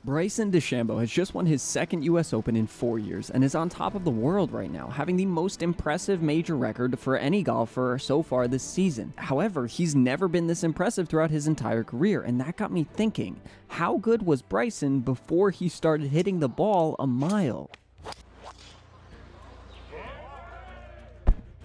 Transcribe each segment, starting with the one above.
Bryson DeChambeau has just won his second US Open in 4 years and is on top of the world right now, having the most impressive major record for any golfer so far this season. However, he's never been this impressive throughout his entire career, and that got me thinking, how good was Bryson before he started hitting the ball a mile?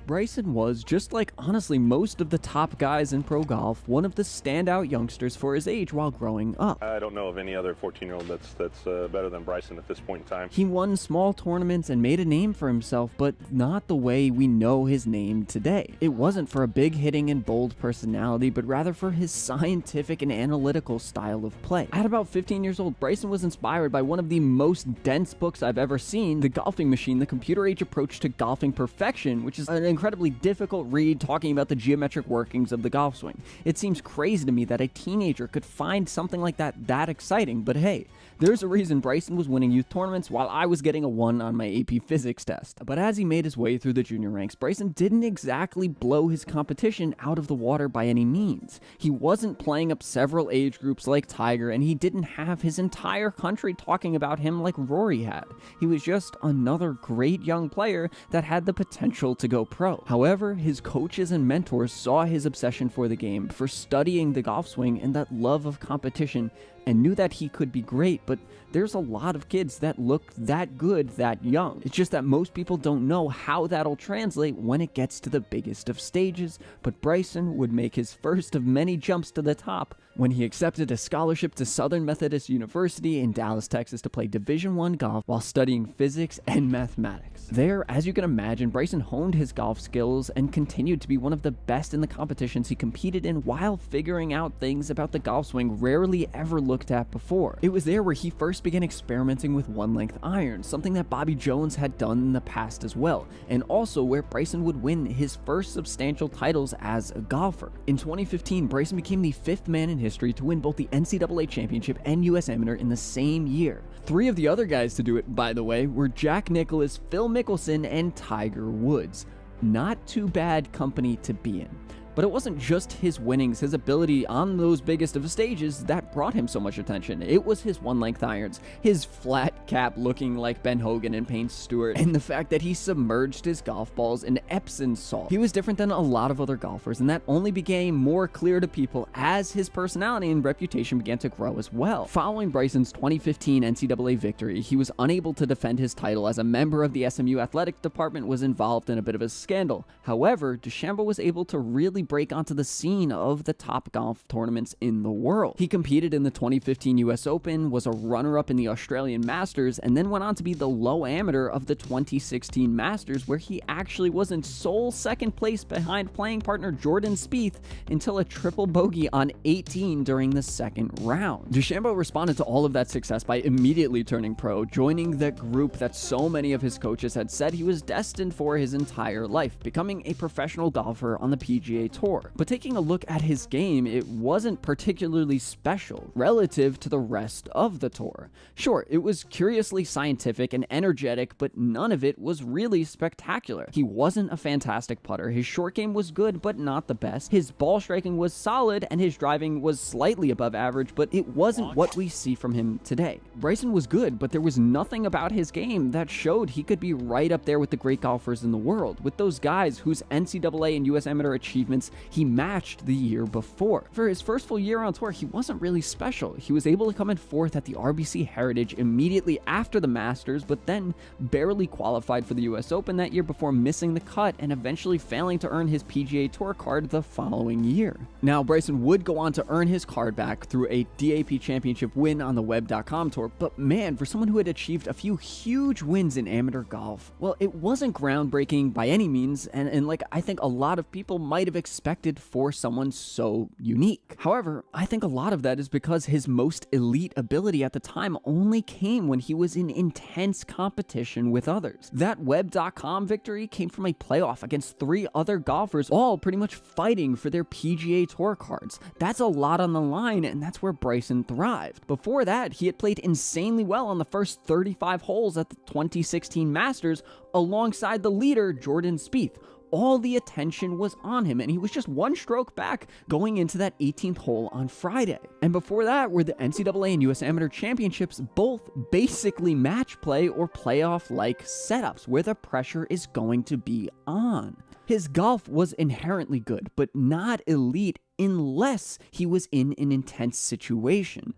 Bryson was, just like honestly most of the top guys in pro golf, one of the standout youngsters for his age while growing up. I don't know of any other 14-year-old that's better than Bryson at this point in time. He won small tournaments and made a name for himself, but not the way we know his name today. It wasn't for a big hitting and bold personality, but rather for his scientific and analytical style of play. At about 15 years old, Bryson was inspired by one of the most dense books I've ever seen, The Golfing Machine, The Computer Age Approach to Golfing Perfection, which is an incredibly difficult read talking about the geometric workings of the golf swing. It seems crazy to me that a teenager could find something like that exciting, but hey, there's a reason Bryson was winning youth tournaments while I was getting a 1 on my AP Physics test. But as he made his way through the junior ranks, Bryson didn't exactly blow his competition out of the water by any means. He wasn't playing up several age groups like Tiger, and he didn't have his entire country talking about him like Rory had. He was just another great young player that had the potential to go pro. However, his coaches and mentors saw his obsession for the game, for studying the golf swing, and that love of competition, and knew that he could be great, but there's a lot of kids that look that good that young. It's just that most people don't know how that'll translate when it gets to the biggest of stages, but Bryson would make his first of many jumps to the top when he accepted a scholarship to Southern Methodist University in Dallas, Texas to play Division I golf while studying physics and mathematics. There, as you can imagine, Bryson honed his golf skills and continued to be one of the best in the competitions he competed in while figuring out things about the golf swing rarely ever looked at before. It was there where he first began experimenting with one-length irons, something that Bobby Jones had done in the past as well, and also where Bryson would win his first substantial titles as a golfer. In 2015, Bryson became the 5th man in history to win both the NCAA Championship and US Amateur in the same year. 3 of the other guys to do it, by the way, were Jack Nicklaus, Phil Mickelson, and Tiger Woods. Not too bad company to be in. But it wasn't just his winnings, his ability on those biggest of stages that brought him so much attention. It was his one-length irons, his flat cap looking like Ben Hogan and Payne Stewart, and the fact that he submerged his golf balls in Epsom salt. He was different than a lot of other golfers, and that only became more clear to people as his personality and reputation began to grow as well. Following Bryson's 2015 NCAA victory, he was unable to defend his title as a member of the SMU athletic department was involved in a bit of a scandal. However, DeChambeau was able to really break onto the scene of the top golf tournaments in the world. He competed in the 2015 US Open, was a runner-up in the Australian Masters, and then went on to be the low amateur of the 2016 Masters, where he actually was in sole second place behind playing partner Jordan Spieth until a triple bogey on 18 during the second round. DeChambeau responded to all of that success by immediately turning pro, joining the group that so many of his coaches had said he was destined for his entire life, becoming a professional golfer on the PGA Tour. But taking a look at his game, it wasn't particularly special relative to the rest of the tour. Sure, it was curiously scientific and energetic, but none of it was really spectacular. He wasn't a fantastic putter, his short game was good but not the best, his ball striking was solid, and his driving was slightly above average, but it wasn't what we see from him today. Bryson was good, but there was nothing about his game that showed he could be right up there with the great golfers in the world, with those guys whose NCAA and US Amateur achievements he matched the year before. For his first full year on tour, he wasn't really special. He was able to come in 4th at the RBC Heritage immediately after the Masters, but then barely qualified for the US Open that year before missing the cut and eventually failing to earn his PGA Tour card the following year. Now, Bryson would go on to earn his card back through a DAP Championship win on the Web.com Tour, but man, for someone who had achieved a few huge wins in amateur golf, well, it wasn't groundbreaking by any means, and like I think a lot of people might have expected for someone so unique. However, I think a lot of that is because his most elite ability at the time only came when he was in intense competition with others. That Web.com victory came from a playoff against 3 other golfers, all pretty much fighting for their PGA Tour cards. That's a lot on the line, and that's where Bryson thrived. Before that, he had played insanely well on the first 35 holes at the 2016 Masters alongside the leader, Jordan Spieth. all the attention was on him, and he was just one stroke back going into that 18th hole on Friday. And before that were the NCAA and US Amateur Championships, both basically match play or playoff-like setups where the pressure is going to be on. His golf was inherently good, but not elite unless he was in an intense situation.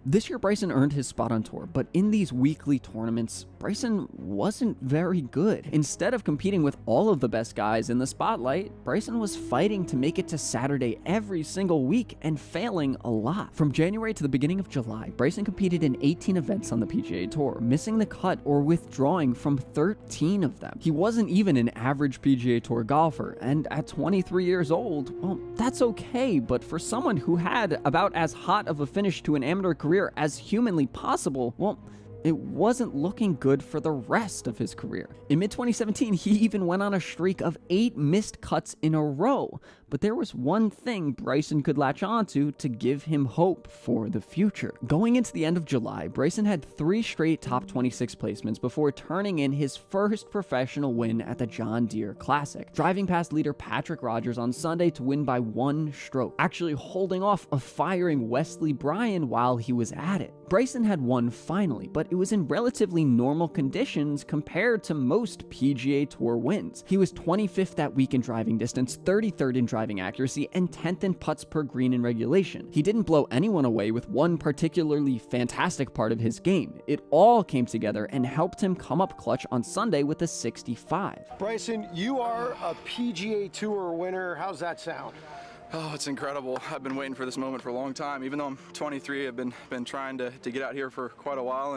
This year, Bryson earned his spot on tour, but in these weekly tournaments, Bryson wasn't very good. Instead of competing with all of the best guys in the spotlight, Bryson was fighting to make it to Saturday every single week and failing a lot. From January to the beginning of July, Bryson competed in 18 events on the PGA Tour, missing the cut or withdrawing from 13 of them. He wasn't even an average PGA Tour golfer, and at 23 years old, well, that's okay, but for someone who had about as hot of a finish to an amateur career as humanly possible, well, it wasn't looking good for the rest of his career. In mid-2017, he even went on a streak of 8 missed cuts in a row, but there was one thing Bryson could latch onto to give him hope for the future. Going into the end of July, Bryson had 3 straight top 26 placements before turning in his first professional win at the John Deere Classic, driving past leader Patrick Rogers on Sunday to win by 1 stroke, actually holding off a firing Wesley Bryan while he was at it. Bryson had won finally, but it was in relatively normal conditions compared to most PGA Tour wins. He was 25th that week in driving distance, 33rd in driving accuracy, and 10th in putts per green in regulation. He didn't blow anyone away with one particularly fantastic part of his game. It all came together and helped him come up clutch on Sunday with a 65. Bryson, you are a PGA Tour winner. How's that sound? Oh, it's incredible. I've been waiting for this moment for a long time. Even though I'm 23, I've been trying to get out here for quite a while,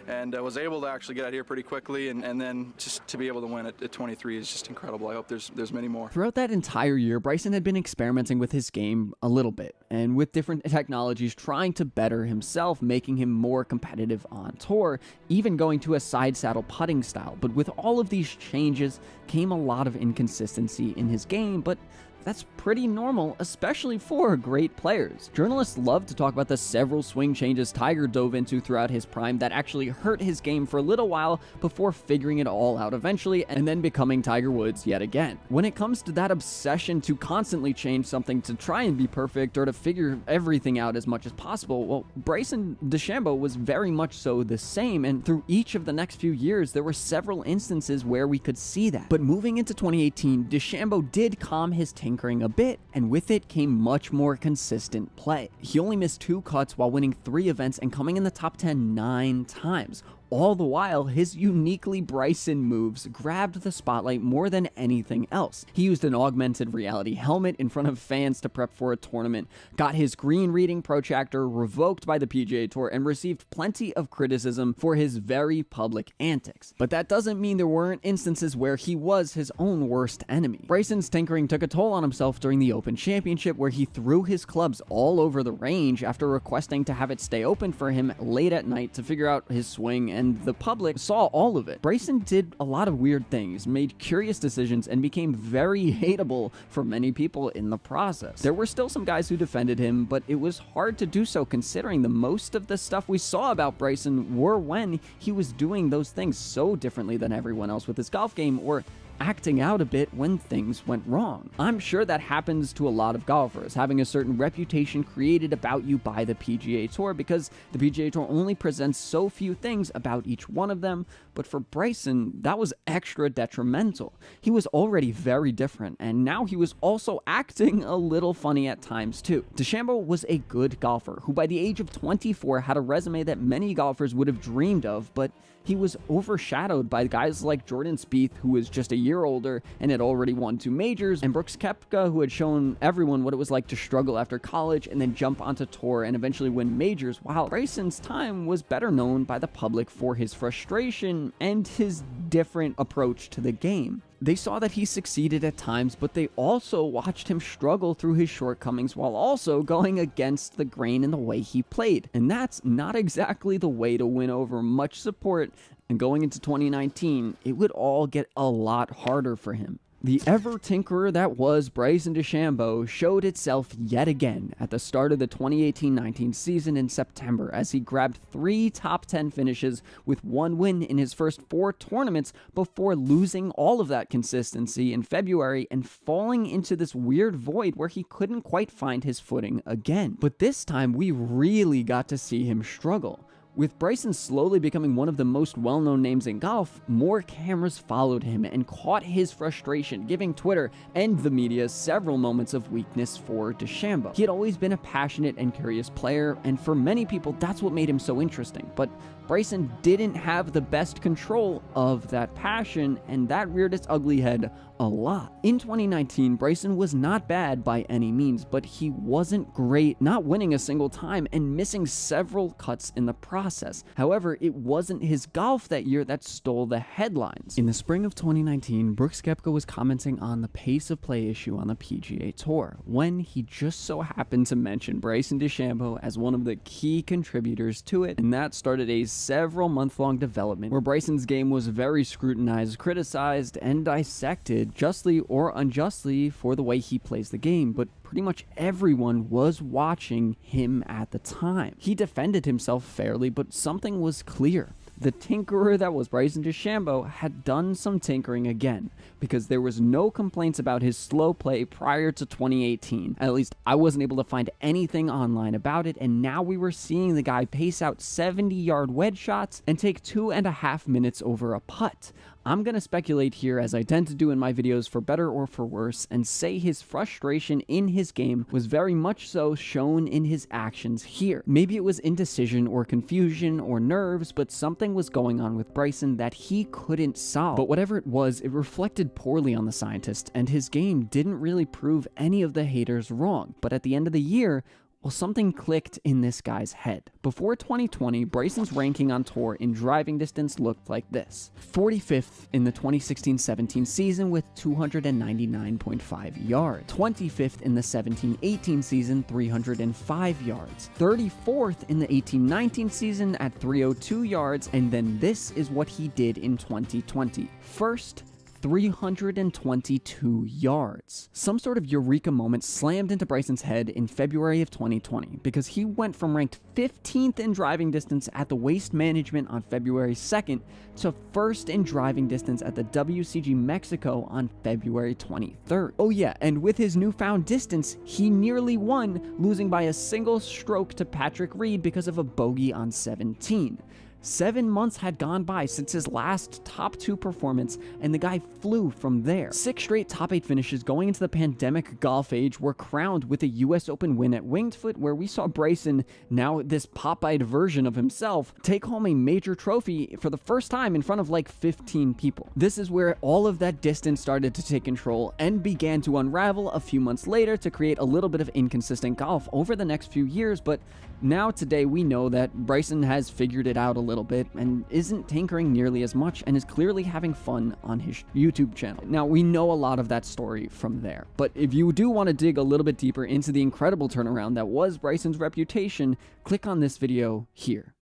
and was able to actually get out here pretty quickly, and then just to be able to win at 23 is just incredible. I hope there's many more. Throughout that entire year, Bryson had been experimenting with his game a little bit, and with different technologies trying to better himself, making him more competitive on tour, even going to a side saddle putting style. But with all of these changes came a lot of inconsistency in his game, but that's pretty normal, especially for great players. Journalists love to talk about the several swing changes Tiger dove into throughout his prime that actually hurt his game for a little while before figuring it all out eventually and then becoming Tiger Woods yet again. When it comes to that obsession to constantly change something to try and be perfect or to figure everything out as much as possible, well, Bryson DeChambeau was very much so the same, and through each of the next few years, there were several instances where we could see that. But moving into 2018, DeChambeau did calm his tinkering a bit, and with it came much more consistent play. He only missed 2 cuts while winning 3 events and coming in the top 10 9 times. All the while, his uniquely Bryson moves grabbed the spotlight more than anything else. He used an augmented reality helmet in front of fans to prep for a tournament, got his green reading protractor revoked by the PGA Tour, and received plenty of criticism for his very public antics. But that doesn't mean there weren't instances where he was his own worst enemy. Bryson's tinkering took a toll on himself during the Open Championship, where he threw his clubs all over the range after requesting to have it stay open for him late at night to figure out his swing, and the public saw all of it. Bryson did a lot of weird things, made curious decisions, and became very hateable for many people in the process. There were still some guys who defended him, but it was hard to do so considering the most of the stuff we saw about Bryson were when he was doing those things so differently than everyone else with his golf game, or acting out a bit when things went wrong. I'm sure that happens to a lot of golfers, having a certain reputation created about you by the PGA Tour, because the PGA Tour only presents so few things about each one of them, but for Bryson, that was extra detrimental. He was already very different, and now he was also acting a little funny at times too. DeChambeau was a good golfer, who by the age of 24 had a resume that many golfers would have dreamed of, but he was overshadowed by guys like Jordan Spieth, who was just a year older and had already won 2 majors, and Brooks Koepka, who had shown everyone what it was like to struggle after college and then jump onto tour and eventually win majors, while Bryson's time was better known by the public for his frustration and his different approach to the game. They saw that he succeeded at times, but they also watched him struggle through his shortcomings while also going against the grain in the way he played. And that's not exactly the way to win over much support, and going into 2019, it would all get a lot harder for him. The ever-tinkerer that was Bryson DeChambeau showed itself yet again at the start of the 2018-19 season in September as he grabbed 3 top 10 finishes with 1 win in his first 4 tournaments before losing all of that consistency in February and falling into this weird void where he couldn't quite find his footing again. But this time we really got to see him struggle. With Bryson slowly becoming one of the most well-known names in golf, more cameras followed him and caught his frustration, giving Twitter and the media several moments of weakness for DeChambeau. He had always been a passionate and curious player, and for many people, that's what made him so interesting. But Bryson didn't have the best control of that passion, and that reared its ugly head a lot. In 2019, Bryson was not bad by any means, but he wasn't great, not winning a single time and missing several cuts in the process. However, it wasn't his golf that year that stole the headlines. In the spring of 2019, Brooks Koepka was commenting on the pace of play issue on the PGA Tour when he just so happened to mention Bryson DeChambeau as one of the key contributors to it, and that started a several month-long development where Bryson's game was very scrutinized, criticized, and dissected, justly or unjustly, for the way he plays the game, but pretty much everyone was watching him at the time. He defended himself fairly, but something was clear. The tinkerer that was Bryson DeChambeau had done some tinkering again, because there was no complaints about his slow play prior to 2018. At least I wasn't able to find anything online about it, and now we were seeing the guy pace out 70-yard wedge shots and take 2.5 minutes over a putt. I'm going to speculate here, as I tend to do in my videos, for better or for worse, and say his frustration in his game was very much so shown in his actions here. Maybe it was indecision or confusion or nerves, but something was going on with Bryson that he couldn't solve. But whatever it was, it reflected poorly on the scientist, and his game didn't really prove any of the haters wrong. But at the end of the year, well, something clicked in this guy's head. Before 2020, Bryson's ranking on tour in driving distance looked like this: 45th in the 2016-17 season with 299.5 yards, 25th in the 17-18 season, 305 yards, 34th in the 18-19 season at 302 yards, and then this is what he did in 2020. First, 322 yards. Some sort of eureka moment slammed into Bryson's head in February of 2020 because he went from ranked 15th in driving distance at the Waste Management on February 2nd to 1st in driving distance at the WCG Mexico on February 23rd. Oh yeah, and with his newfound distance, he nearly won, losing by a single stroke to Patrick Reed because of a bogey on 17. 7 months had gone by since his last top 2 performance, and the guy flew from there. 6 straight top 8 finishes going into the pandemic golf age were crowned with a US Open win at Winged Foot, where we saw Bryson, now this pop-eyed version of himself, take home a major trophy for the first time in front of like 15 people. This is where all of that distance started to take control and began to unravel a few months later to create a little bit of inconsistent golf over the next few years, but now today we know that Bryson has figured it out a little bit and isn't tinkering nearly as much and is clearly having fun on his YouTube channel. Now, we know a lot of that story from there, but if you do want to dig a little bit deeper into the incredible turnaround that was Bryson's reputation, click on this video here.